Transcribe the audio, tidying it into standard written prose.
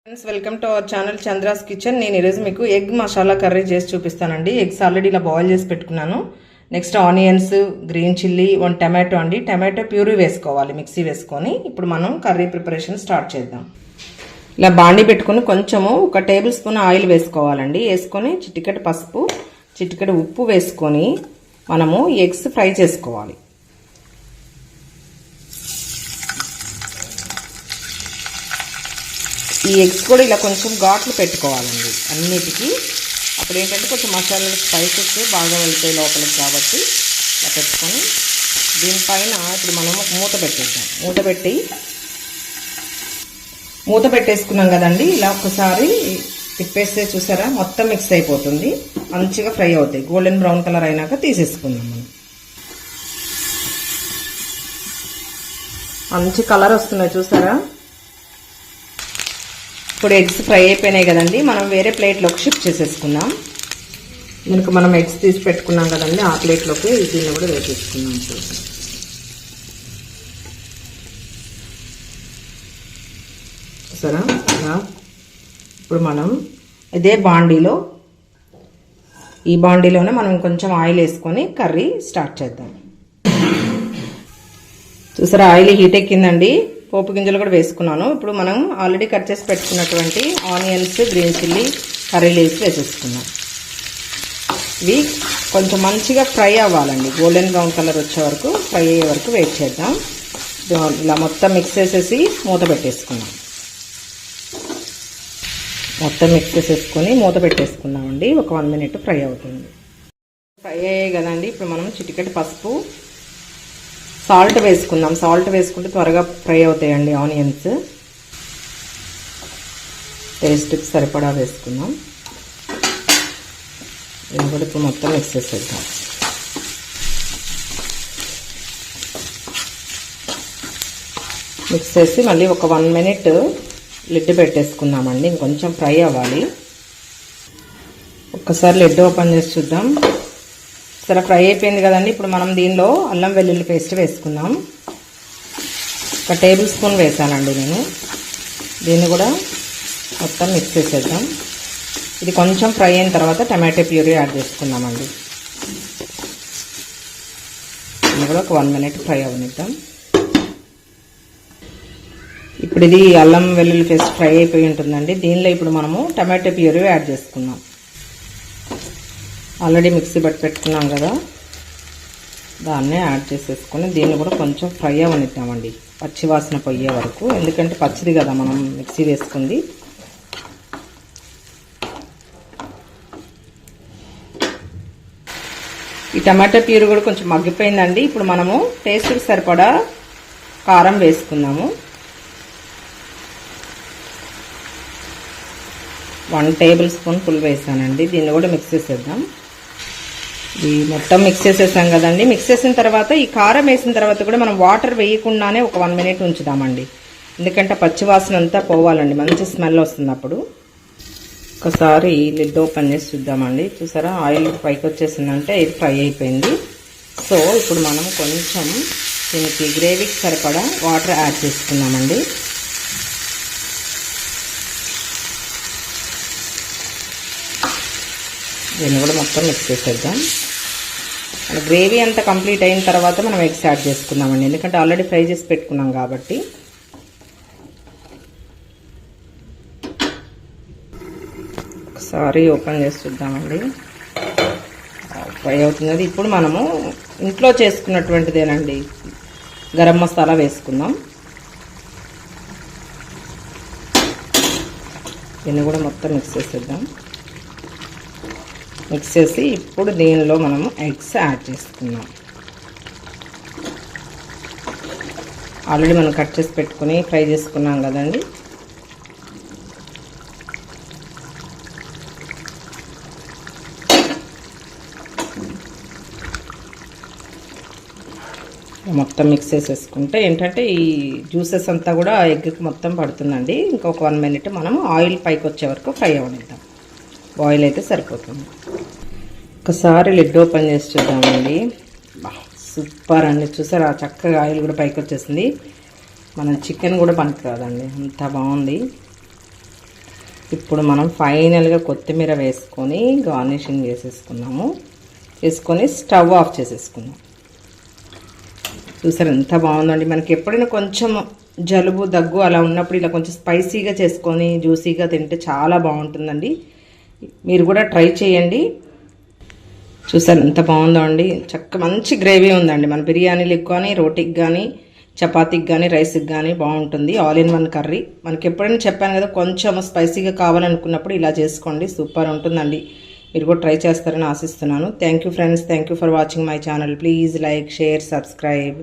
Friends welcome to our channel Chandra's kitchen. నేను ఈరోజు మీకు ఎగ్ మసాలా కర్రీ చేసి చూపిస్తానండి. ఎగ్స్ ఆల్రెడీ ఇలా బాయిల్ చేసి పెట్టుకున్నాను. Next onions, green chilli, 1 tomato అండి. టమాటో ప్యూరీ వేసుకోవాలి, మిక్సీ వేసుకొని. ఇప్పుడు మనం కర్రీ ప్రిపరేషన్ స్టార్ట్ చేద్దాం. ఇలా బాండి పెట్టుకుని కొంచెము 1 టేబుల్ స్పూన్ ఆయిల్ వేసుకోవాలండి. వేసుకొని చిటికెడు పసుపు, చిటికెడు ఉప్పు వేసుకొని మనము ఎగ్స్ ఫ్రై చేసుకోవాలి. ఈ ఎగ్స్ కూడా ఇలా కొంచెం ఘాట్లు పెట్టుకోవాలండి అన్నిటికీ. అప్పుడు ఏంటంటే కొంచెం మసాలాలు స్పైసెస్ బాగా వెళ్తాయి లోపలికి, కాబట్టి ఇలా పెట్టుకొని దీనిపైన ఇప్పుడు మనం మూత పెట్టేద్దాం. మూత పెట్టేసుకున్నాం కదండి. ఇలా ఒకసారి తిప్పేస్తే చూసారా మొత్తం మిక్స్ అయిపోతుంది, మంచిగా ఫ్రై అవుతాయి. గోల్డెన్ బ్రౌన్ కలర్ అయినాక తీసేసుకుందాం. మనం మంచి కలర్ వస్తున్నాయి చూసారా. ఇప్పుడు ఎగ్స్ ఫ్రై అయిపోయినాయి కదండి, మనం వేరే ప్లేట్లోకి షిఫ్ట్ చేసేసుకుందాం. మనకు మనం ఎగ్స్ తీసి పెట్టుకున్నాం కదండి, ఆ ప్లేట్లోకి దీన్ని కూడా వేసేసుకుందాం. సరే, ఇప్పుడు మనం ఇదే బాండీలో, ఈ బాండీలోనే మనం కొంచెం ఆయిల్ వేసుకొని కర్రీ స్టార్ట్ చేద్దాం. చూసారా ఆయిల్ హీట్ ఎక్కిందండి. పోపు గింజలు కూడా వేసుకున్నాను. ఇప్పుడు మనం ఆల్రెడీ కట్ చేసి పెట్టుకున్నటువంటి onions, green chilli, curry leaves వేసేసుకున్నాం. ఇవి కొంచెం మంచిగా ఫ్రై అవ్వాలండి, గోల్డెన్ బ్రౌన్ కలర్ వచ్చే వరకు, ఫ్రై అయ్యే వరకు వెయిట్ చేద్దాం. ఇలా మొత్తం మిక్స్ చేసేసి మూత పెట్టేసుకున్నాం. మొత్తం మిక్స్ చేసేసుకొని మూత పెట్టేసుకున్నామండి. ఒక 1 మినిట్ ఫ్రై అవుతుంది. ఫ్రై అయ్యాయి కదండి. ఇప్పుడు మనం చిటికెడు పసుపు, సాల్ట్ వేసుకుందాం. సాల్ట్ వేసుకుంటే త్వరగా ఫ్రై అవుతాయండి ఆనియన్స్. టేస్ట్కి సరిపడా వేసుకుందాం. దీన్ని కూడా ఇప్పుడు మొత్తం మిక్స్ చేసేద్దాం. మిక్స్ చేసి మళ్ళీ ఒక 1 మినిట్ లిడ్ పెట్టేసుకుందామండి. ఇంకొంచెం ఫ్రై అవ్వాలి. ఒక్కసారి లిడ్ ఓపెన్ చేసి చూద్దాం. సరే ఫ్రై అయిపోయింది కదండి. ఇప్పుడు మనం దీనిలో అల్లం వెల్లుల్లి పేస్ట్ వేసుకుందాం. 1 టేబుల్ స్పూన్ వేసానండి నేను. దీన్ని కూడా మొత్తం మిక్స్ చేసేద్దాం. ఇది కొంచెం ఫ్రై అయిన తర్వాత టమాటో ప్యూరీ యాడ్ చేసుకుందామండి. దీన్ని కూడా ఒక 1 మినిట్ ఫ్రై అవనిద్దాం. ఇప్పుడు ఇది అల్లం వెల్లుల్లి పేస్ట్ ఫ్రై అయిపోయి ఉంటుందండి. దీనిలో ఇప్పుడు మనము టమాటో ప్యూరీ యాడ్ చేసుకుందాం. ఆల్రెడీ మిక్సీ బట్టి పెట్టుకున్నాం కదా, దాన్నే యాడ్ చేసేసుకొని దీన్ని కూడా కొంచెం ఫ్రై అవనిద్దామండి, పచ్చి వాసన పోయే వరకు. ఎందుకంటే పచ్చిది కదా మనం మిక్సీ వేసుకుంది. ఈ టమాటో ప్యూరీ కూడా కొంచెం మగ్గిపోయిందండి. ఇప్పుడు మనము టేస్ట్కి సరిపడా కారం వేసుకుందాము. 1 టేబుల్ స్పూన్ ఫుల్ వేసానండి. దీన్ని కూడా మిక్స్ చేసేద్దాం. ఇది మొత్తం మిక్స్ చేసేసాం కదండి. మిక్స్ చేసిన తర్వాత ఈ కారం వేసిన తర్వాత కూడా మనం వాటర్ వేయకుండానే ఒక 1 మినిట్ ఉంచుదామండి. ఎందుకంటే పచ్చివాసన అంతా పోవాలండి, మంచి స్మెల్ వస్తుంది అప్పుడు. ఒకసారి లిడ్ ఓపెన్ చేసి చూద్దామండి. చూసారా ఆయిల్ పైకి వచ్చేసిందంటే ఇది ఫ్రై అయిపోయింది. సో ఇప్పుడు మనం కొంచెం దీనికి గ్రేవీకి సరిపడా వాటర్ యాడ్ చేసుకుందామండి. దీన్ని కూడా మొత్తం మిక్స్ చేసేద్దాం. గ్రేవీ అంతా కంప్లీట్ అయిన తర్వాత మనం ఎగ్స్ యాడ్ చేసుకుందామండి, ఎందుకంటే ఆల్రెడీ ఫ్రై చేసి పెట్టుకున్నాం కాబట్టి. ఒకసారి ఓపెన్ చేసి చూద్దామండి. ఫ్రై అవుతుంది. ఇప్పుడు మనము ఇంట్లో చేసుకున్నటువంటిదేనండి గరం మసాలా వేసుకుందాం. దీన్ని కూడా మొత్తం మిక్స్ చేసేద్దాం. మిక్స్ చేసి ఇప్పుడు దీనిలో మనము ఎగ్స్ యాడ్ చేసుకుందాం. ఆల్రెడీ మనం కట్ చేసి పెట్టుకుని ఫ్రై చేసుకున్నాం కదండి. మొత్తం మిక్స్ చేసేసుకుంటే ఏంటంటే ఈ జ్యూసెస్ అంతా కూడా ఎగ్కి మొత్తం పడుతుందండి. ఇంకొక 1 మినిట్ మనము ఆయిల్ పైకి వచ్చే వరకు ఫ్రై అవనిద్దాం. బాయిల్ అయితే సరిపోతుంది. ఒకసారి లిడ్ ఓపెన్ చేసి చూద్దామండి. సూపర్ అండి, చూసారా చక్కగా ఆయిల్ కూడా పైకి వచ్చేసింది. మనం చికెన్ కూడా పనికిరాదండి, అంత బాగుంది. ఇప్పుడు మనం ఫైనల్గా కొత్తిమీర వేసుకొని గార్నిషింగ్ చేసేసుకున్నాము. వేసుకొని స్టవ్ ఆఫ్ చేసేసుకున్నాం. చూసారు ఎంత బాగుందండి. మనకి ఎప్పుడైనా కొంచెం జలుబు దగ్గు అలా ఉన్నప్పుడు ఇలా కొంచెం స్పైసీగా చేసుకొని జ్యూసీగా తింటే చాలా బాగుంటుందండి. మీరు కూడా ట్రై చేయండి. చూసారు ఎంత బాగుందో అండి. మంచి గ్రేవీ ఉందండి. మన బిర్యానీలకు కానీ రోటీకి కానీ చపాతీకి కానీ రైస్కి కానీ బాగుంటుంది. All in one curry. మనకి ఎప్పుడైనా చెప్పాను కదా, కొంచెం స్పైసీగా కావాలనుకున్నప్పుడు ఇలా చేసుకోండి, సూపర్ ఉంటుందండి. మీరు కూడా ట్రై చేస్తారని ఆశిస్తున్నాను. Thank you friends. Thank you for watching my channel. Please like, share, subscribe.